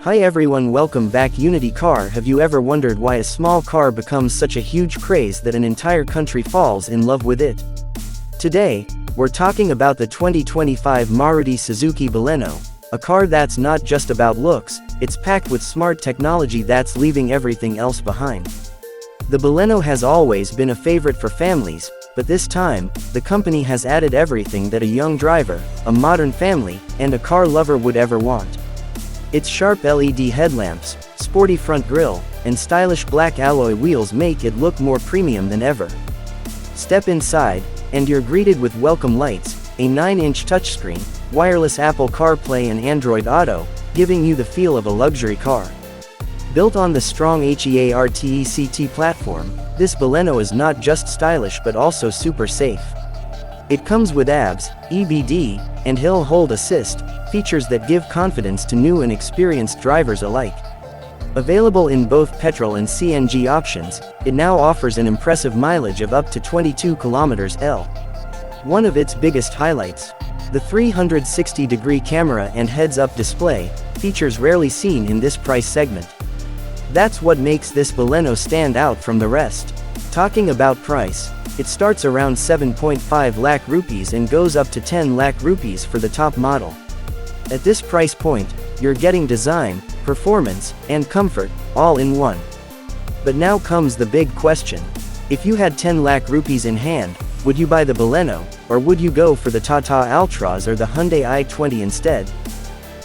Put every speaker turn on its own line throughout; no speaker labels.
Hi everyone, welcome back. Unity Car. Have you ever wondered why a small car becomes such a huge craze that an entire country falls in love with it? Today, we're talking about the 2025 Maruti Suzuki Baleno, a car that's not just about looks, it's packed with smart technology that's leaving everything else behind. The Baleno has always been a favorite for families, but this time, the company has added everything that a young driver, a modern family, and a car lover would ever want. Its sharp LED headlamps, sporty front grille, and stylish black alloy wheels make it look more premium than ever. Step inside, and you're greeted with welcome lights, a 9-inch touchscreen, wireless Apple CarPlay and Android Auto, giving you the feel of a luxury car. Built on the strong HEARTECT platform, this Baleno is not just stylish but also super safe. It comes with ABS, EBD, and Hill Hold Assist, features that give confidence to new and experienced drivers alike. Available in both petrol and CNG options, it now offers an impressive mileage of up to 22 km/h. One of its biggest highlights, the 360-degree camera and heads-up display, features rarely seen in this price segment. That's what makes this Baleno stand out from the rest. Talking about price, it starts around 7.5 lakh rupees and goes up to 10 lakh rupees for the top model. At this price point, you're getting design, performance, and comfort, all in one. But now comes the big question. If you had 10 lakh rupees in hand, would you buy the Baleno, or would you go for the Tata Altras or the Hyundai i20 instead?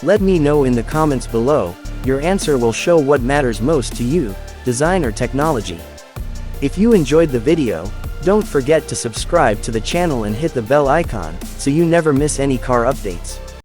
Let me know in the comments below. Your answer will show what matters most to you, design or technology. If you enjoyed the video, don't forget to subscribe to the channel and hit the bell icon, so you never miss any car updates.